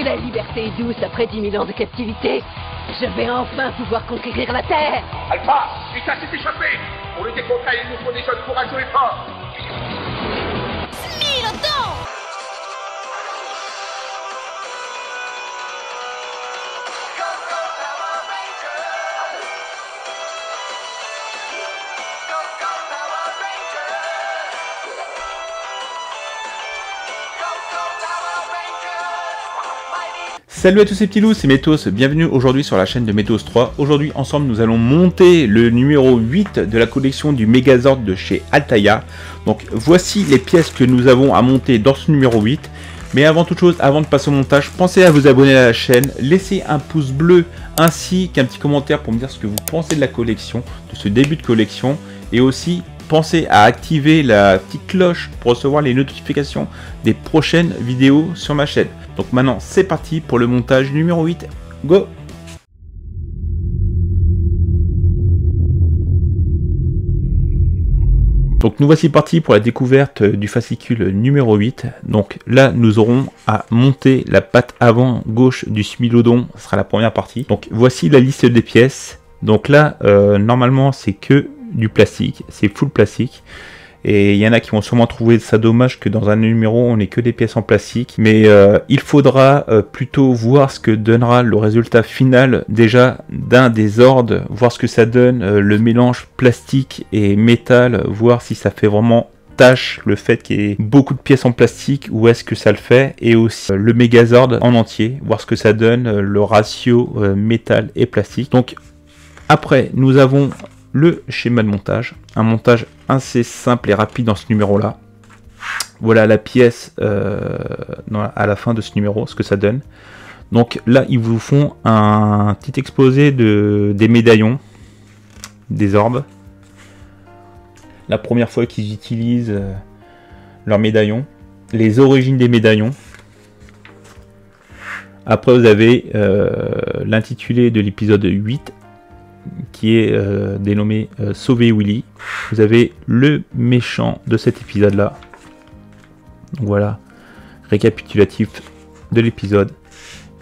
que la liberté est douce après 10 000 ans de captivité. Je vais enfin pouvoir conquérir la Terre. Alpha, Vita s'est échappé. Pour lutter contre elle, il nous faut des jeunes courageux et forts. Smiloton! Salut à tous ces petits loups, c'est Métos, bienvenue aujourd'hui sur la chaîne de Métos 3. Aujourd'hui ensemble nous allons monter le numéro 8 de la collection du Megazord de chez Altaïa. Donc voici les pièces que nous avons à monter dans ce numéro 8. Mais avant toute chose, avant de passer au montage, pensez à vous abonner à la chaîne, laissez un pouce bleu ainsi qu'un petit commentaire pour me dire ce que vous pensez de la collection, de ce début de collection. Et aussi pensez à activer la petite cloche pour recevoir les notifications des prochaines vidéos sur ma chaîne. Donc maintenant c'est parti pour le montage numéro 8, go! Donc nous voici partis pour la découverte du fascicule numéro 8. Donc là nous aurons à monter la patte avant gauche du Smilodon, ce sera la première partie. Donc voici la liste des pièces. Donc là normalement c'est que du plastique, c'est full plastique. Et il y en a qui vont sûrement trouver ça dommage que dans un numéro on n'ait que des pièces en plastique. Mais il faudra plutôt voir ce que donnera le résultat final déjà d'un des ordres, voir ce que ça donne, le mélange plastique et métal, voir si ça fait vraiment tâche le fait qu'il y ait beaucoup de pièces en plastique ou est-ce que ça le fait. Et aussi le Megazord en entier, voir ce que ça donne, le ratio métal et plastique. Donc après nous avons le schéma de montage, un montage assez simple et rapide dans ce numéro là. Voilà la pièce à la fin de ce numéro, ce que ça donne. Donc là ils vous font un petit exposé des médaillons, des orbes. La première fois qu'ils utilisent leurs médaillons, les origines des médaillons. Après vous avez l'intitulé de l'épisode 8 qui est dénommé Sauver Willy. Vous avez le méchant de cet épisode là. Donc voilà, récapitulatif de l'épisode.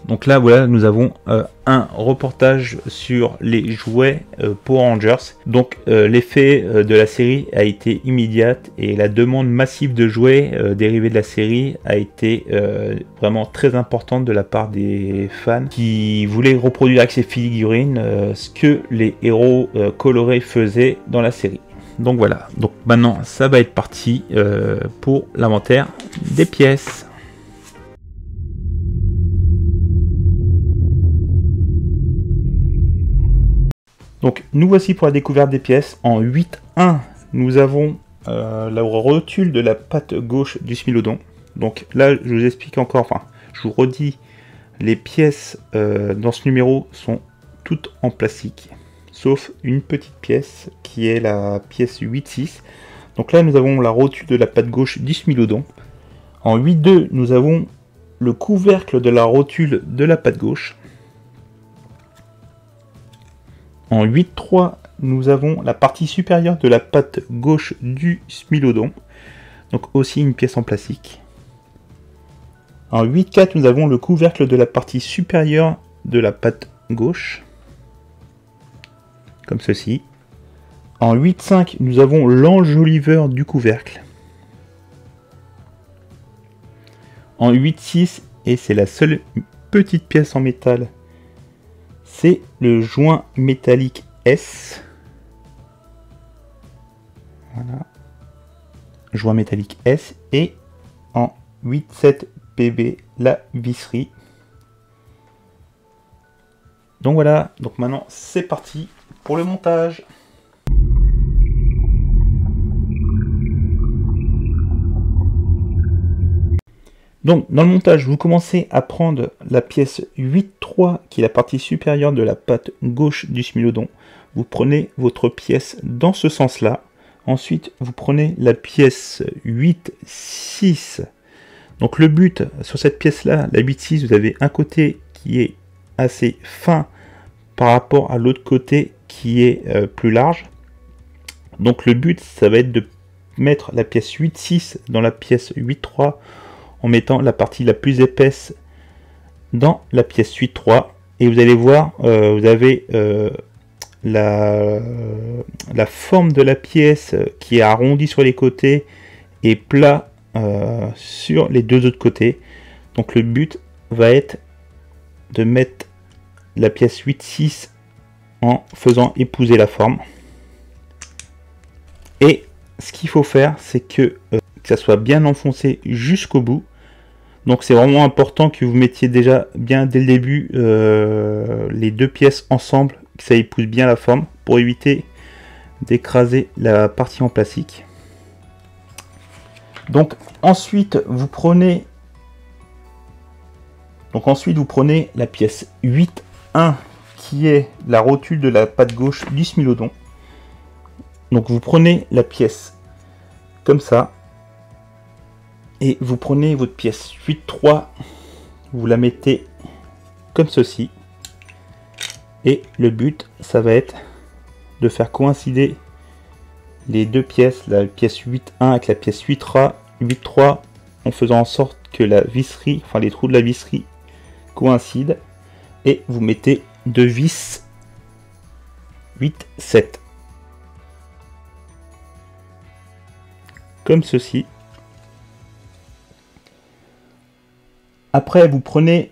Donc là voilà, nous avons un reportage sur les jouets Power Rangers. Donc l'effet de la série a été immédiate et la demande massive de jouets dérivés de la série a été vraiment très importante de la part des fans qui voulaient reproduire avec ces figurines ce que les héros colorés faisaient dans la série. Donc voilà, donc maintenant ça va être parti pour l'inventaire des pièces. Donc nous voici pour la découverte des pièces. En 8.1 nous avons la rotule de la patte gauche du Smilodon. Donc là je vous explique encore, enfin je vous redis, les pièces dans ce numéro sont toutes en plastique. Sauf une petite pièce qui est la pièce 8.6. Donc là nous avons la rotule de la patte gauche du Smilodon. En 8.2 nous avons le couvercle de la rotule de la patte gauche. En 8.3, nous avons la partie supérieure de la patte gauche du Smilodon. Donc aussi une pièce en plastique. En 8.4, nous avons le couvercle de la partie supérieure de la patte gauche. Comme ceci. En 8.5, nous avons l'enjoliveur du couvercle. En 8.6, et c'est la seule petite pièce en métal, c'est le joint métallique S. Voilà. Joint métallique S. Et en 8.7 PB, la visserie. Donc voilà. Donc maintenant, c'est parti pour le montage. Donc, dans le montage, vous commencez à prendre la pièce 8.3, qui est la partie supérieure de la patte gauche du Smilodon. Vous prenez votre pièce dans ce sens-là. Ensuite, vous prenez la pièce 8.6. Donc, le but sur cette pièce-là, la 8.6, vous avez un côté qui est assez fin par rapport à l'autre côté qui est plus large. Donc, le but, ça va être de mettre la pièce 8.6 dans la pièce 8.3 en mettant la partie la plus épaisse dans la pièce 8-3 et vous allez voir, vous avez la forme de la pièce qui est arrondie sur les côtés et plat sur les deux autres côtés. Donc le but va être de mettre la pièce 8-6 en faisant épouser la forme. Et ce qu'il faut faire, c'est que ça soit bien enfoncé jusqu'au bout. Donc c'est vraiment important que vous mettiez déjà bien dès le début les deux pièces ensemble, que ça épouse bien la forme pour éviter d'écraser la partie en plastique. Donc ensuite vous prenez la pièce 8-1 qui est la rotule de la patte gauche du Smilodon. Donc vous prenez la pièce comme ça et vous prenez votre pièce 8-3, vous la mettez comme ceci et le but ça va être de faire coïncider les deux pièces, la pièce 8-1 avec la pièce 8-3 en faisant en sorte que la visserie, enfin les trous de la visserie coïncident et vous mettez deux vis 8-7 comme ceci. Après vous prenez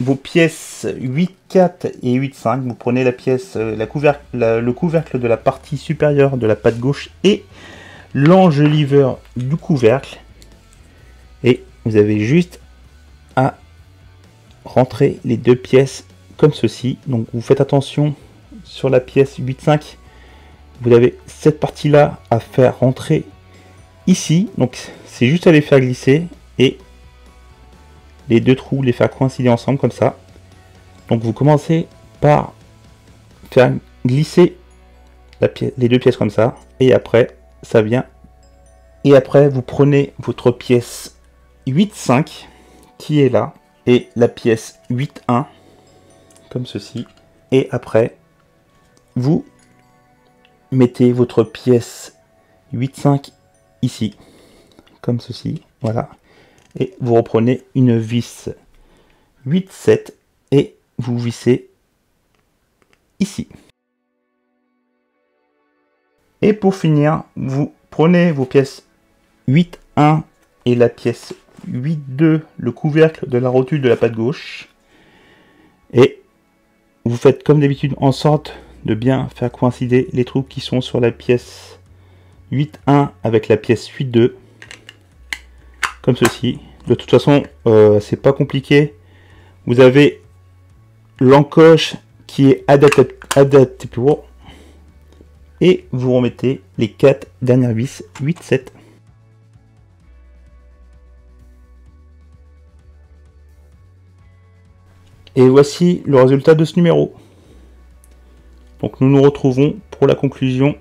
vos pièces 8-4 et 8-5, vous prenez la pièce, le couvercle de la partie supérieure de la patte gauche et l'enjoliveur du couvercle et vous avez juste à rentrer les deux pièces comme ceci. Donc vous faites attention sur la pièce 8-5, vous avez cette partie là à faire rentrer ici, donc c'est juste à les faire glisser et les deux trous les faire coïncider ensemble comme ça. Donc vous commencez par faire glisser les deux pièces comme ça et après ça vient et après vous prenez votre pièce 8-5 qui est là et la pièce 8-1 comme ceci et après vous mettez votre pièce 8-5 ici comme ceci, voilà, et vous reprenez une vis 8-7 et vous vissez ici. Et pour finir, vous prenez vos pièces 8-1 et la pièce 8-2, le couvercle de la rotule de la patte gauche, et vous faites comme d'habitude en sorte de bien faire coïncider les trous qui sont sur la pièce 8-1 avec la pièce 8-2 comme ceci. De toute façon c'est pas compliqué, vous avez l'encoche qui est adaptée pour et vous remettez les 4 dernières vis 8-7. Et voici le résultat de ce numéro. Donc nous nous retrouvons pour la conclusion.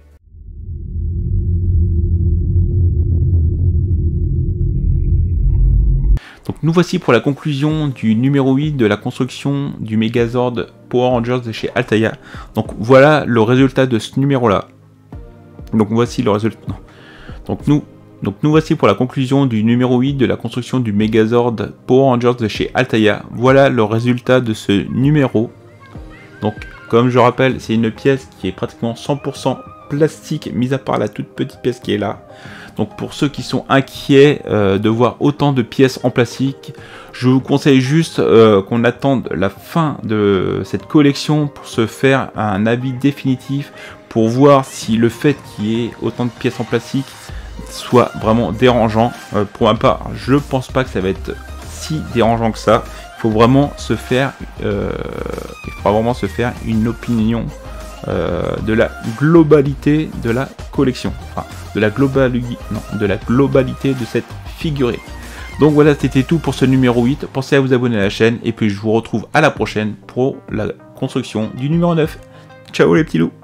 Donc nous voici pour la conclusion du numéro 8 de la construction du Megazord Power Rangers de chez Altaïa. Donc voilà le résultat de ce numéro là. Donc voici le résultat. Donc nous voici pour la conclusion du numéro 8 de la construction du Megazord Power Rangers de chez Altaïa. Voilà le résultat de ce numéro. Donc comme je rappelle, c'est une pièce qui est pratiquement 100% plastique, mis à part la toute petite pièce qui est là. Donc pour ceux qui sont inquiets de voir autant de pièces en plastique, je vous conseille juste qu'on attende la fin de cette collection pour se faire un avis définitif, pour voir si le fait qu'il y ait autant de pièces en plastique soit vraiment dérangeant. Pour ma part, je pense pas que ça va être si dérangeant que ça. Il faut vraiment se faire, une opinion de la globalité de la collection, enfin, de la globalité de cette figurée. Donc voilà, c'était tout pour ce numéro 8. Pensez à vous abonner à la chaîne et puis je vous retrouve à la prochaine pour la construction du numéro 9. Ciao les petits loups.